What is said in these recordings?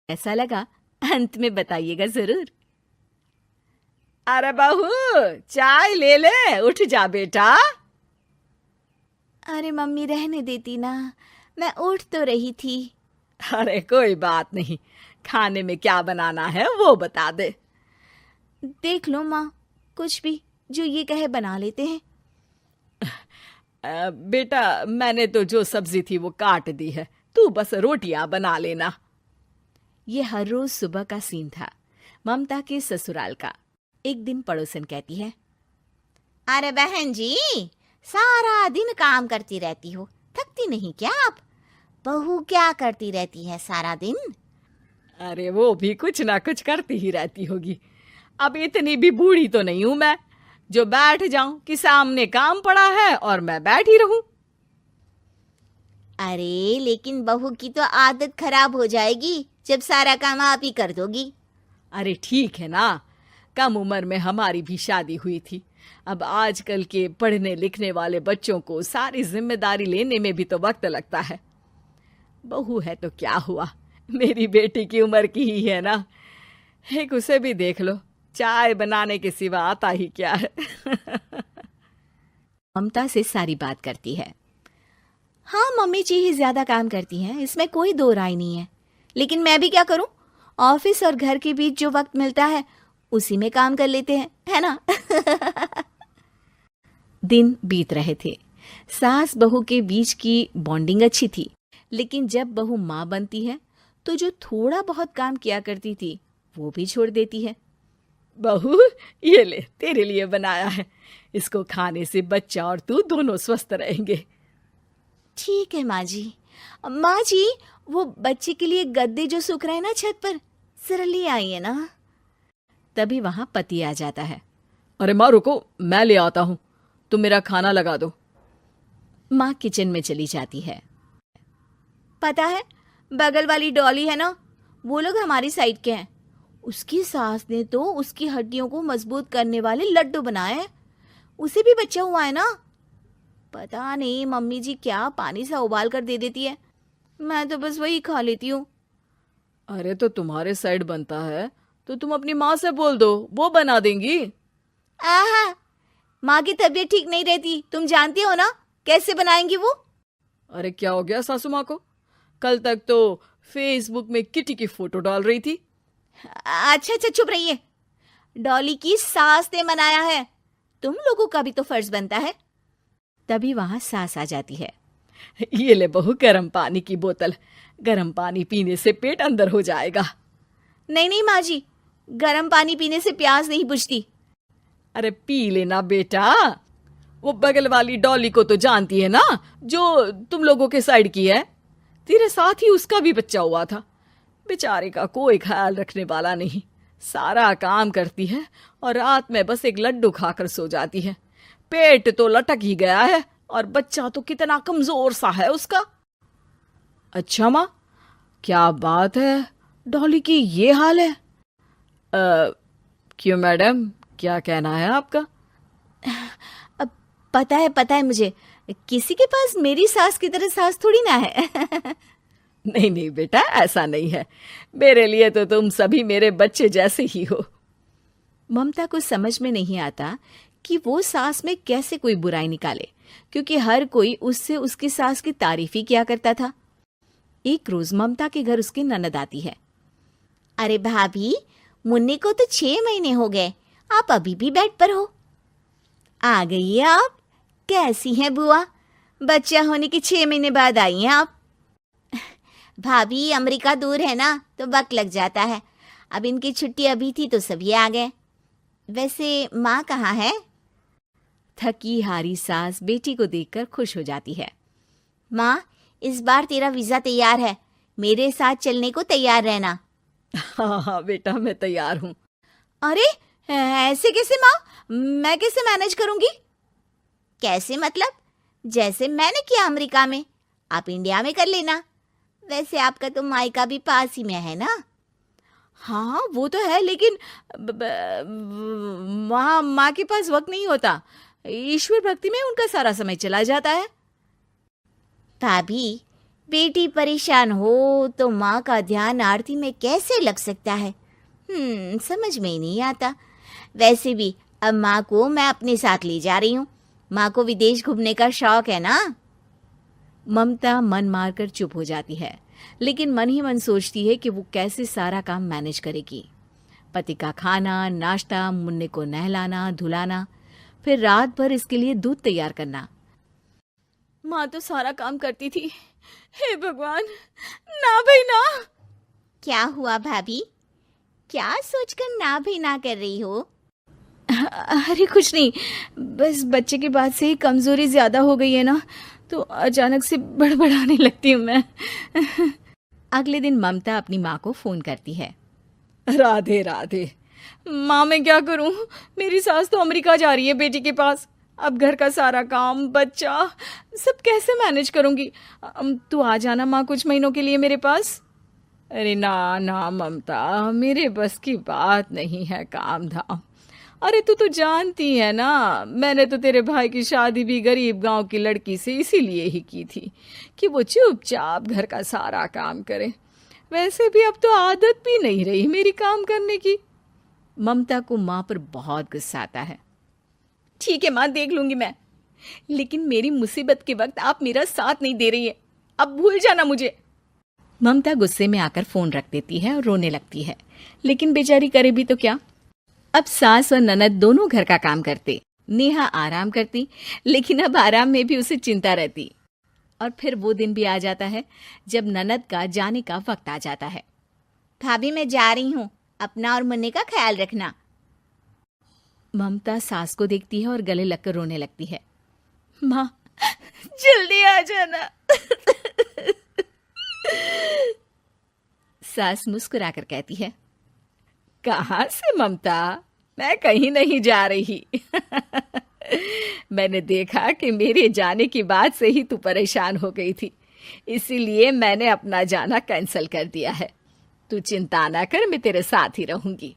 ऐसा लगा अंत में बताइएगा जरूर। अरे बहू, चाय ले ले, उठ जा बेटा। अरे मम्मी रहने देती ना, मैं उठ तो रही थी। अरे कोई बात नहीं, खाने में क्या बनाना है वो बता दे। देख लो माँ, कुछ भी जो ये कहे बना लेते हैं। बेटा, मैंने तो जो सब्जी थी वो काट दी है, तू बस रोटियां बना लेना। ये हर रोज सुबह का सीन था ममता के ससुराल का। एक दिन पड़ोसन कहती है, अरे बहन जी, सारा दिन काम करती रहती हो, थकती नहीं क्या आप? बहू क्या करती रहती है सारा दिन? अरे वो भी कुछ ना कुछ करती ही रहती होगी। अब इतनी भी बूढ़ी तो नहीं हूं मैं जो बैठ जाऊं कि सामने काम पड़ा है और मैं बैठी रहूं। अरे लेकिन बहू की तो आदत खराब हो जाएगी जब सारा काम आप ही कर दोगी। अरे ठीक है ना, कम उम्र में हमारी भी शादी हुई थी। अब आजकल के पढ़ने लिखने वाले बच्चों को सारी जिम्मेदारी लेने में भी तो वक्त लगता है। बहू है तो क्या हुआ, मेरी बेटी की उम्र की ही है ना। एक उसे भी देख लो, चाय बनाने के सिवा आता ही क्या है। ममता से सारी बात करती है। हाँ, मम्मी जी ही ज्यादा काम करती हैं, इसमें कोई दो राय नहीं है। लेकिन मैं भी क्या करूं, ऑफिस और घर के बीच जो वक्त मिलता है उसी में काम कर लेते हैं, है ना। दिन बीत रहे थे। सास बहू के बीच की बॉन्डिंग अच्छी थी, लेकिन जब बहू माँ बनती है तो जो थोड़ा बहुत काम किया करती थी वो भी छोड़ देती है। बहू, ये ले, तेरे लिए बनाया है। इसको खाने से बच्चा और तू दोनों स्वस्थ रहेंगे। ठीक है माँ जी। माँ जी, वो बच्चे के लिए गद्दे जो सूख रहे हैं ना छत पर, जरा ले आइए ना। तभी वहां पति आ जाता है। अरे माँ रुको, मैं ले आता हूँ, तुम मेरा खाना लगा दो। माँ किचन में चली जाती है। पता है, बगल वाली डॉली है ना, वो लोग हमारी साइड के हैं। उसकी सास ने तो उसकी हड्डियों को मजबूत करने वाले लड्डू बनाए हैं। उसे भी बच्चा हुआ है ना। पता नहीं मम्मी जी क्या पानी सा उबाल कर दे देती है, मैं तो बस वही खा लेती हूँ। अरे तो तुम्हारे साइड बनता है तो तुम अपनी माँ से बोल दो, वो बना देंगी। आहा, माँ की तबीयत ठीक नहीं रहती, तुम जानती हो ना, कैसे बनाएंगी वो। अरे क्या हो गया सासू माँ को? कल तक तो फेसबुक में किटी की फोटो डाल रही थी। अच्छा अच्छा, चुप रहिए। डॉली की सास ने मनाया है, तुम लोगों का भी तो फर्ज बनता है। तभी वहां सास आ जाती है। ये ले बहू, गर्म पानी की बोतल, गर्म पानी पीने से पेट अंदर हो जाएगा। नहीं नहीं माँ जी, गर्म पानी पीने से प्यास नहीं बुझती। अरे पी लेना बेटा। वो बगल वाली डॉली को तो जानती है ना, जो तुम लोगों के साइड की है। तेरे साथ ही उसका भी बच्चा हुआ था। बेचारे का कोई ख्याल रखने वाला नहीं, सारा काम करती है और रात में बस एक लड्डू खाकर सो जाती है। पेट तो लटक ही गया है और बच्चा तो कितना कमजोर सा है उसका। अच्छा माँ, क्या बात है, डॉली की ये हाल है? क्यों मैडम, क्या कहना है आपका? अब पता है मुझे, किसी के पास मेरी सास की तरह सास थोड़ी ना है। नहीं नहीं बेटा, ऐसा नहीं है। मेरे लिए तो तुम सभी मेरे बच्चे जैसे ही हो। ममता को समझ में नहीं आता कि वो सास में कैसे कोई बुराई निकाले, क्योंकि हर कोई उससे उसकी सास की तारीफ ही किया करता था। एक रोज ममता के घर उसकी ननद आती है। अरे भाभी, मुन्नी को तो 6 महीने हो गए, आप अभी भी बेड पर हो। आ गई है आप? कैसी हैं बुआ? बच्चा होने के 6 महीने बाद आई हैं आप? भाभी, अमेरिका दूर है ना तो वक्त लग जाता है। अब इनकी छुट्टी अभी थी तो सभी आ गए। वैसे माँ कहाँ है? थकी हारी सास बेटी को देखकर खुश हो जाती है। माँ, इस बार तेरा वीजा तैयार है, मेरे साथ चलने को तैयार रहना। हाँ हाँ बेटा, मैं तैयार हूँ। अरे ऐसे कैसे माँ, मैं कैसे मैनेज करूंगी? कैसे मतलब? जैसे मैंने किया अमेरिका में, आप इंडिया में कर लेना। वैसे आपका तो मायका भी पास ही में है ना। हाँ वो तो है, लेकिन वहाँ माँ के पास वक्त नहीं होता। ईश्वर भक्ति में उनका सारा समय चला जाता है। भाभी, बेटी परेशान हो तो माँ का ध्यान आरती में कैसे लग सकता है? समझ में ही नहीं आता। वैसे भी अब माँ को मैं अपने साथ ले जा रही हूँ। माँ को विदेश घूमने का शौक है ना। ममता मन मारकर चुप हो जाती है, लेकिन मन ही मन सोचती है कि वो कैसे सारा काम मैनेज करेगी। पति का खाना, नाश्ता, मुन्ने को नहलाना, धुलाना, फिर रात भर इसके लिए दूध तैयार करना। माँ तो सारा काम करती थी। हे भगवान, ना भाई ना। क्या हुआ भाभी? क्या सोचकर ना भी ना कर रही हो? अरे कुछ नहीं, बस बच्चे के बाद से ही कमजोरी ज्यादा हो गई है ना, तो अचानक से बड़बड़ाने लगती हूँ मैं। अगले दिन ममता अपनी माँ को फोन करती है। राधे राधे। माँ मैं क्या करूं, मेरी सास तो अमेरिका जा रही है बेटी के पास। अब घर का सारा काम, बच्चा, सब कैसे मैनेज करूंगी। तू आ जाना माँ कुछ महीनों के लिए मेरे पास। अरे ना ना ममता, मेरे बस की बात नहीं है काम धाम। अरे तू तो जानती है ना, मैंने तो तेरे भाई की शादी भी गरीब गांव की लड़की से इसीलिए ही की थी कि वो चुपचाप घर का सारा काम करे। वैसे भी अब तो आदत भी नहीं रही मेरी काम करने की। ममता को माँ पर बहुत गुस्सा आता है। ठीक है माँ, देख लूंगी मैं, लेकिन मेरी मुसीबत के वक्त आप मेरा साथ नहीं दे रही है, अब भूल जाना मुझे। ममता गुस्से में आकर फोन रख देती है और रोने लगती है, लेकिन बेचारी करे भी तो क्या। अब सास और ननद दोनों घर का काम करते, नेहा आराम करती, लेकिन अब आराम में भी उसे चिंता रहती। और फिर वो दिन भी आ जाता है जब ननद का जाने का वक्त आ जाता है। भाभी मैं जा रही हूँ, अपना और मुन्ने का ख्याल रखना। ममता सास को देखती है और गले लगकर रोने लगती है। माँ जल्दी आ जाना। सास मुस्कुराकर कहती है, कहाँ से ममता, मैं कहीं नहीं जा रही। मैंने देखा कि मेरे जाने की बात से ही तू परेशान हो गई थी, इसीलिए मैंने अपना जाना कैंसिल कर दिया है। तू चिंता ना कर, मैं तेरे साथ ही रहूंगी।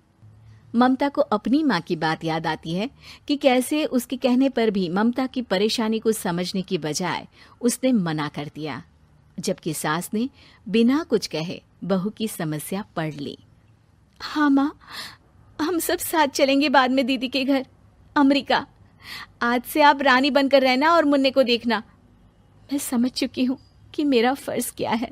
ममता को अपनी माँ की बात याद आती है कि कैसे उसके कहने पर भी ममता की परेशानी को समझने की बजाय उसने मना कर दिया, जबकि सास ने बिना कुछ कहे बहू की समस्या पढ़ ली। हाँ माँ, हम सब साथ चलेंगे बाद में दीदी के घर अमेरिका। आज से आप रानी बनकर रहना और मुन्ने को देखना। मैं समझ चुकी हूँ कि मेरा फर्ज क्या है।